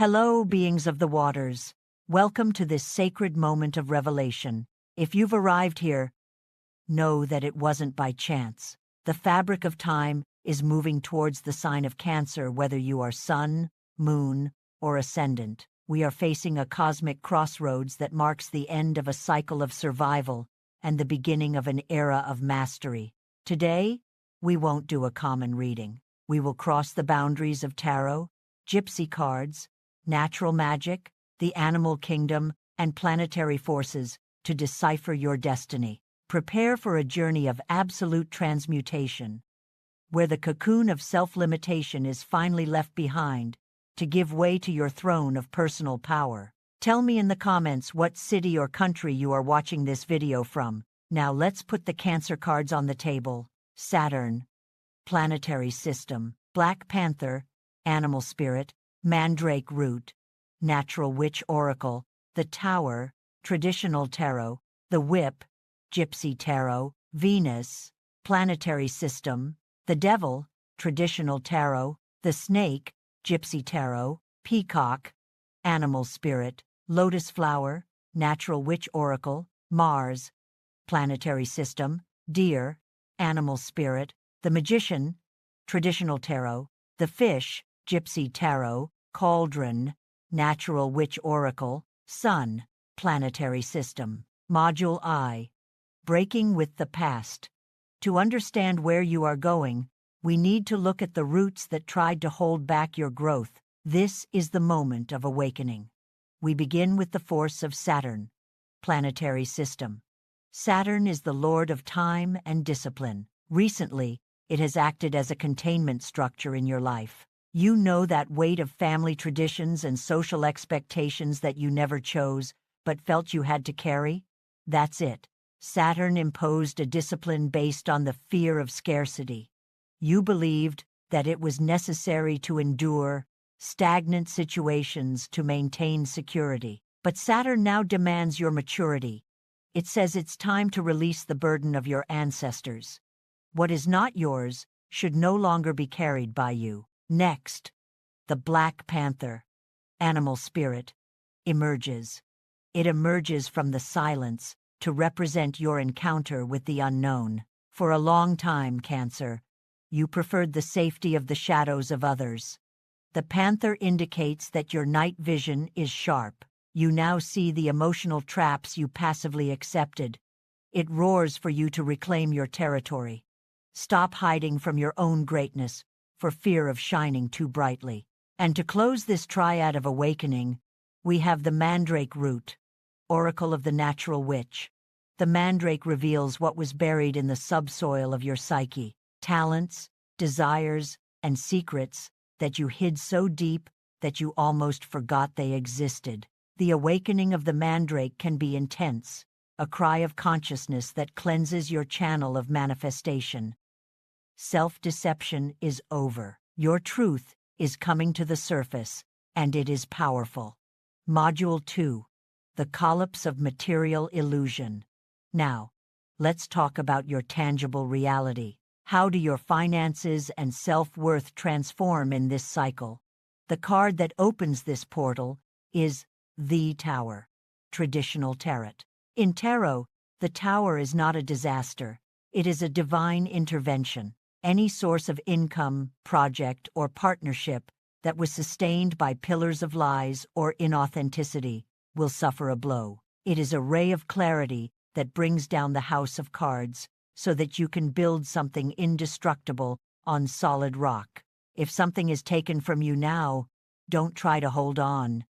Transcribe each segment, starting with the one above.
Hello, beings of the waters. Welcome to this sacred moment of revelation. If you've arrived here, know that it wasn't by chance. The fabric of time is moving towards the sign of Cancer, whether you are sun, moon, or ascendant. We are facing a cosmic crossroads that marks the end of a cycle of survival and the beginning of an era of mastery. Today, we won't do a common reading. We will cross the boundaries of tarot, Gypsy Cards, natural magic, the animal kingdom, and planetary forces to decipher your destiny. Prepare for a journey of absolute transmutation, where the cocoon of self-limitation is finally left behind to give way to your throne of personal power. Tell me in the comments what city or country you are watching this video from. Now let's put the Cancer cards on the table. Saturn, planetary system. Black Panther, animal spirit. Mandrake root, natural witch oracle. The Tower, traditional tarot. The Whip, Gypsy tarot. Venus, planetary system. The Devil, traditional tarot. The Snake, Gypsy tarot. Peacock, animal spirit. Lotus flower, natural witch oracle. Mars, planetary system. Deer, animal spirit. The Magician, traditional tarot. The Fish, Gypsy tarot. Cauldron, natural witch oracle. Sun, planetary system. Module I, breaking with the past. To understand where you are going, we need to look at the roots that tried to hold back your growth. This is the moment of awakening. We begin with the force of Saturn, planetary system. Saturn is the lord of time and discipline. Recently, it has acted as a containment structure in your life. You know that weight of family traditions and social expectations that you never chose, but felt you had to carry? That's it. Saturn imposed a discipline based on the fear of scarcity. You believed that it was necessary to endure stagnant situations to maintain security. But Saturn now demands your maturity. It says it's time to release the burden of your ancestors. What is not yours should no longer be carried by you. Next, the Black Panther, animal spirit, emerges. It emerges from the silence to represent your encounter with the unknown. For a long time, Cancer, you preferred the safety of the shadows of others. The panther indicates that your night vision is sharp. You now see the emotional traps you passively accepted. It roars for you to reclaim your territory. Stop hiding from your own greatness for fear of shining too brightly. And to close this triad of awakening, we have the Mandrake root, oracle of the natural witch. The mandrake reveals what was buried in the subsoil of your psyche, talents, desires, and secrets that you hid so deep that you almost forgot they existed. The awakening of the mandrake can be intense, a cry of consciousness that cleanses your channel of manifestation. Self-deception is over. Your truth is coming to the surface, and it is powerful. Module 2. The Collapse of Material Illusion. Now, let's talk about your tangible reality. How do your finances and self-worth transform in this cycle? The card that opens this portal is the Tower, traditional tarot. In tarot, the Tower is not a disaster. It is a divine intervention. Any source of income, project, or partnership that was sustained by pillars of lies or inauthenticity will suffer a blow. It is a ray of clarity that brings down the house of cards so that you can build something indestructible on solid rock. If something is taken from you now, don't try to hold on.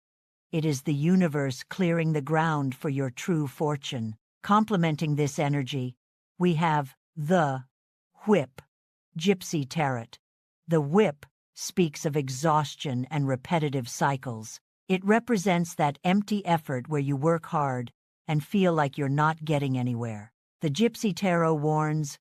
It is the universe clearing the ground for your true fortune. Complementing this energy, we have the Whip, Gypsy tarot. The Whip speaks of exhaustion and repetitive cycles. It represents that empty effort where you work hard and feel like you're not getting anywhere. The Gypsy tarot warns,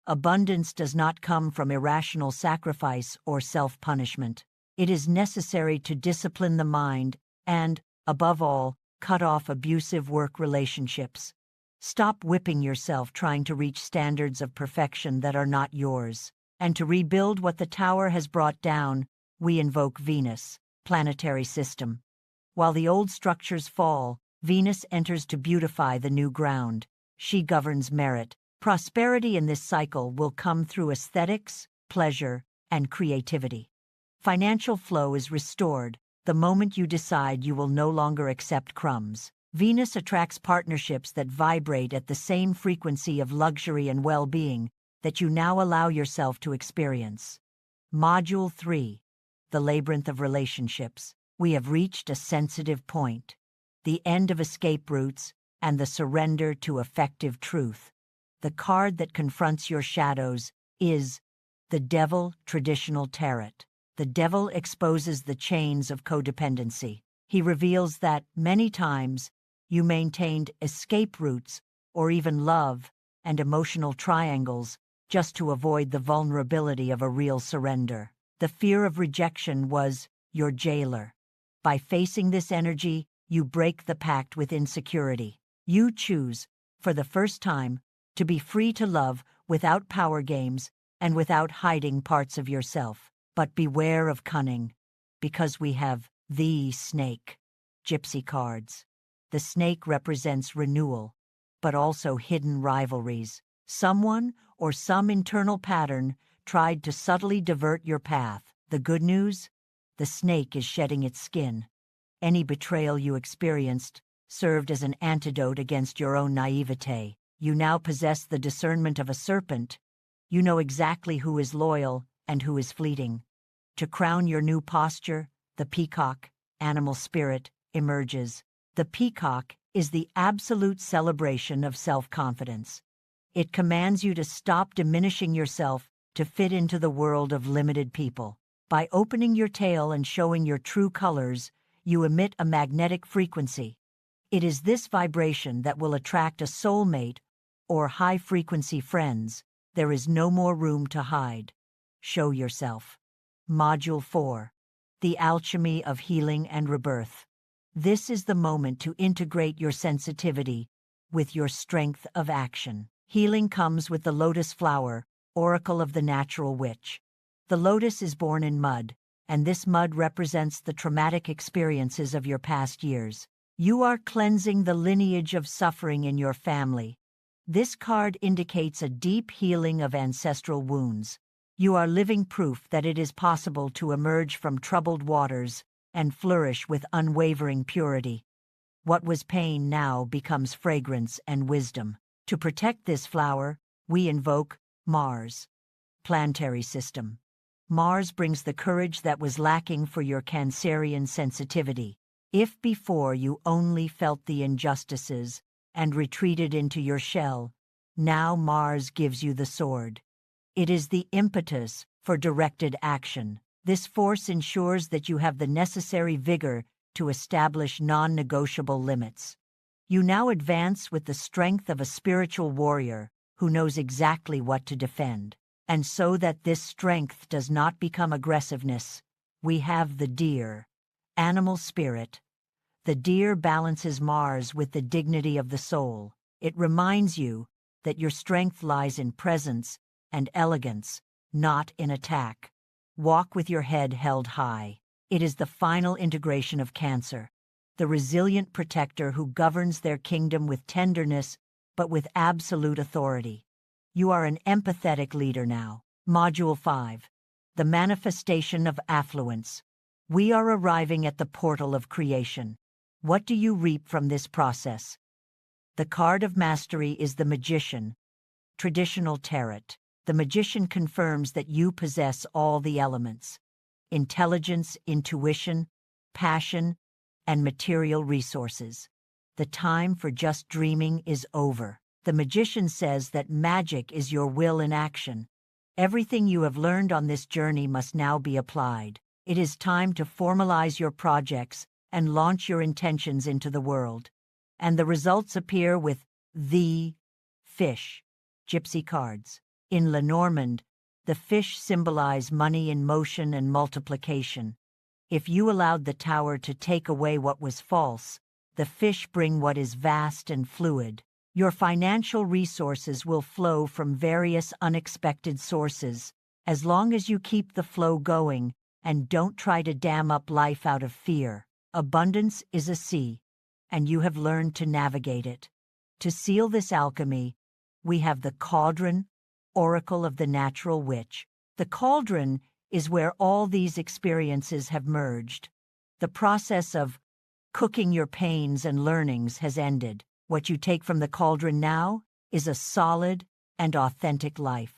abundance does not come from irrational sacrifice or self-punishment. It is necessary to discipline the mind and, above all, cut off abusive work relationships. Stop whipping yourself trying to reach standards of perfection that are not yours. And to rebuild what the Tower has brought down, we invoke Venus, Planetary system. While the old structures fall, Venus enters to beautify the new ground. She governs merit. Prosperity in this cycle will come through aesthetics, pleasure, and creativity. Financial flow is restored the moment you decide you will no longer accept crumbs. Venus attracts partnerships that vibrate at the same frequency of luxury and well-being that you now allow yourself to experience. Module 3. The Labyrinth of Relationships. We have reached a sensitive point. The end of escape routes and the surrender to effective truth. The card that confronts your shadows is the Devil Traditional Tarot. The Devil exposes the chains of codependency. He reveals that, many times, you maintained escape routes or even love and emotional triangles just to avoid the vulnerability of a real surrender. The fear of rejection was your jailer. By facing this energy, you break the pact with insecurity. You choose, for the first time, to be free to love without power games and without hiding parts of yourself. But beware of cunning, because we have the snake. Gypsy Cards. The snake represents renewal, but also hidden rivalries. Someone or some internal pattern tried to subtly divert your path. The good news? The snake is shedding its skin. Any betrayal you experienced served as an antidote against your own naivete. You now possess the discernment of a serpent. You know exactly who is loyal and who is fleeting. To crown your new posture, the peacock, animal spirit, emerges. The peacock is the absolute celebration of self-confidence. It commands you to stop diminishing yourself to fit into the world of limited people. By opening your tail and showing your true colors, you emit a magnetic frequency. It is this vibration that will attract a soulmate or high-frequency friends. There is no more room to hide. Show yourself. Module 4. The Alchemy of Healing and Rebirth. This is the moment to integrate your sensitivity with your strength of action. Healing comes with the lotus flower, oracle of the natural witch. The lotus is born in mud, and this mud represents the traumatic experiences of your past years. You are cleansing the lineage of suffering in your family. This card indicates a deep healing of ancestral wounds. You are living proof that it is possible to emerge from troubled waters and flourish with unwavering purity. What was pain now becomes fragrance and wisdom. To protect this flower, we invoke Mars. Planetary system. Mars brings the courage that was lacking for your Cancerian sensitivity. If before you only felt the injustices and retreated into your shell, now Mars gives you the sword. It is the impetus for directed action. This force ensures that you have the necessary vigor to establish non-negotiable limits. You now advance with the strength of a spiritual warrior who knows exactly what to defend. And so that this strength does not become aggressiveness, we have the deer, animal spirit. The deer balances Mars with the dignity of the soul. It reminds you that your strength lies in presence and elegance, not in attack. Walk with your head held high. It is the final integration of Cancer, the resilient protector who governs their kingdom with tenderness but with absolute authority. You are an empathetic leader now. Module 5. The Manifestation of Affluence. We are arriving at the portal of creation. What do you reap from this process? The card of mastery is the Magician. Traditional tarot. The Magician confirms that you possess all the elements: intelligence, intuition, passion, and material resources. The time for just dreaming is over. The Magician says that magic is your will in action. Everything you have learned on this journey must now be applied. It is time to formalize your projects and launch your intentions into the world. And the results appear with the fish. Gypsy Cards. In Lenormand, the fish symbolize money in motion and multiplication. If you allowed the tower to take away what was false, the fish bring what is vast and fluid. Your financial resources will flow from various unexpected sources. As long as you keep the flow going, and don't try to dam up life out of fear. Abundance is a sea, and you have learned to navigate it. To seal this alchemy, we have the cauldron, oracle of the natural witch. The cauldron is where all these experiences have merged. The process of cooking your pains and learnings has ended. What you take from the cauldron now is a solid and authentic life.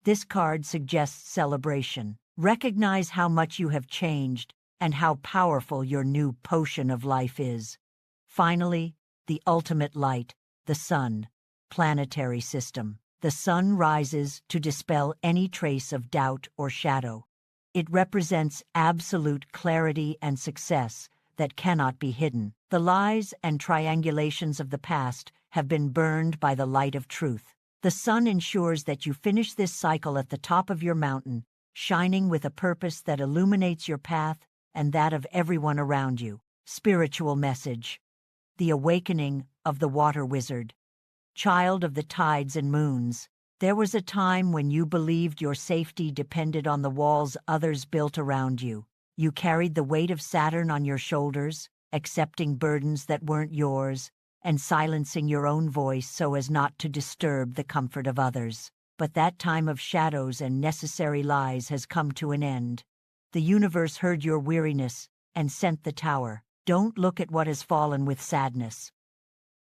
This card suggests celebration. Recognize how much you have changed and how powerful your new potion of life is. Finally, the ultimate light, the sun, planetary system. The sun rises to dispel any trace of doubt or shadow. It represents absolute clarity and success that cannot be hidden. The lies and triangulations of the past have been burned by the light of truth. The sun ensures that you finish this cycle at the top of your mountain, shining with a purpose that illuminates your path and that of everyone around you. Spiritual message. The awakening of the water wizard. Child of the tides and moons, there was a time when you believed your safety depended on the walls others built around you. You carried the weight of Saturn on your shoulders, accepting burdens that weren't yours, and silencing your own voice so as not to disturb the comfort of others. But that time of shadows and necessary lies has come to an end. The universe heard your weariness and sent the tower. Don't look at what has fallen with sadness.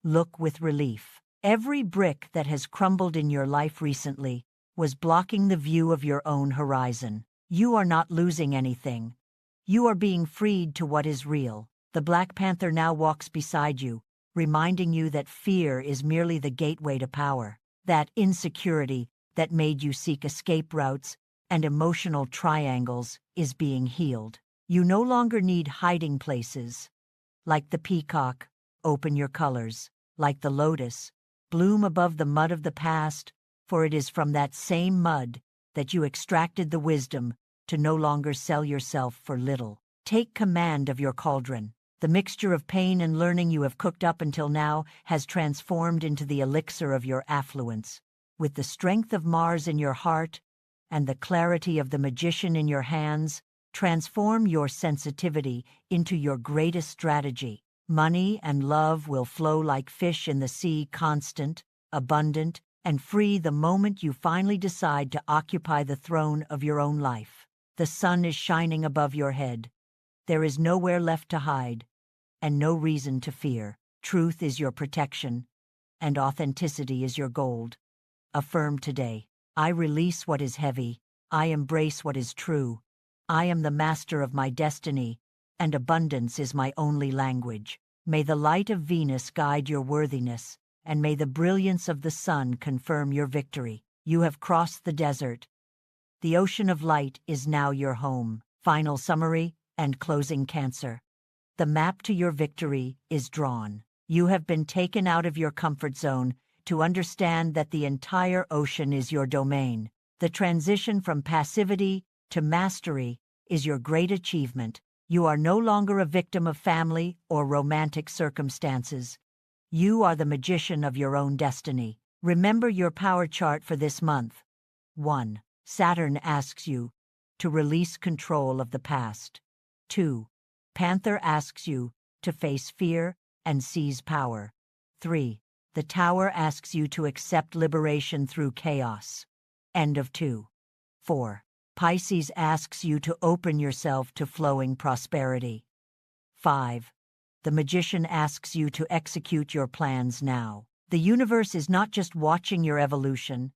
Look with relief. Every brick that has crumbled in your life recently was blocking the view of your own horizon. You are not losing anything. You are being freed to what is real. The Black Panther now walks beside you, reminding you that fear is merely the gateway to power. That insecurity that made you seek escape routes and emotional triangles is being healed. You no longer need hiding places. Like the peacock, open your colors. Like the lotus, bloom above the mud of the past, for it is from that same mud that you extracted the wisdom to no longer sell yourself for little. Take command of your cauldron. The mixture of pain and learning you have cooked up until now has transformed into the elixir of your affluence. With the strength of Mars in your heart and the clarity of the magician in your hands, transform your sensitivity into your greatest strategy. Money and love will flow like fish in the sea, constant, abundant, and free the moment you finally decide to occupy the throne of your own life. The sun is shining above your head. There is nowhere left to hide, and no reason to fear. Truth is your protection, and authenticity is your gold. Affirm today. I release what is heavy. I embrace what is true. I am the master of my destiny, and abundance is my only language. May the light of Venus guide your worthiness, and may the brilliance of the sun confirm your victory. You have crossed the desert. The ocean of light is now your home. Final summary and closing Cancer. The map to your victory is drawn. You have been taken out of your comfort zone to understand that the entire ocean is your domain. The transition from passivity to mastery is your great achievement. You are no longer a victim of family or romantic circumstances. You are the magician of your own destiny. Remember your power chart for this month. 1. Saturn asks you to release control of the past. 2. Panther asks you to face fear and seize power. 3. The Tower asks you to accept liberation through chaos. End of 2. 4. Pisces asks you to open yourself to flowing prosperity. 5. The Magician asks you to execute your plans now. The universe is not just watching your evolution,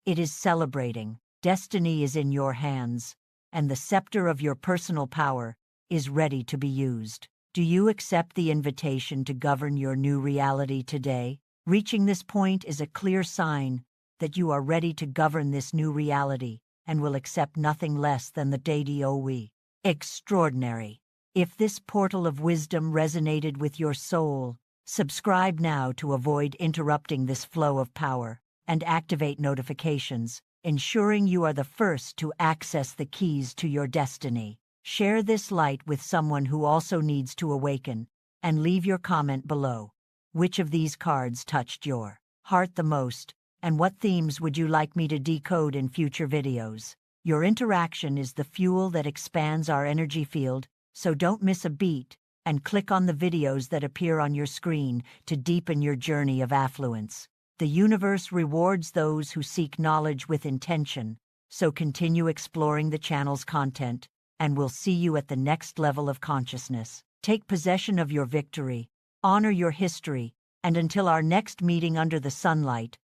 it is celebrating. Destiny is in your hands, and the scepter of your personal power is ready to be used. Do you accept the invitation to govern your new reality today? Reaching this point is a clear sign that you are ready to govern this new reality and will accept nothing less than the DOE. Extraordinary. If this portal of wisdom resonated with your soul, subscribe now to avoid interrupting this flow of power and activate notifications, ensuring you are the first to access the keys to your destiny. Share this light with someone who also needs to awaken, and leave your comment below. Which of these cards touched your heart the most, and what themes would you like me to decode in future videos? Your interaction is the fuel that expands our energy field, so don't miss a beat, and click on the videos that appear on your screen to deepen your journey of affluence. The universe rewards those who seek knowledge with intention, so continue exploring the channel's content, and we'll see you at the next level of consciousness. Take possession of your victory, honor your history, and until our next meeting under the sunlight,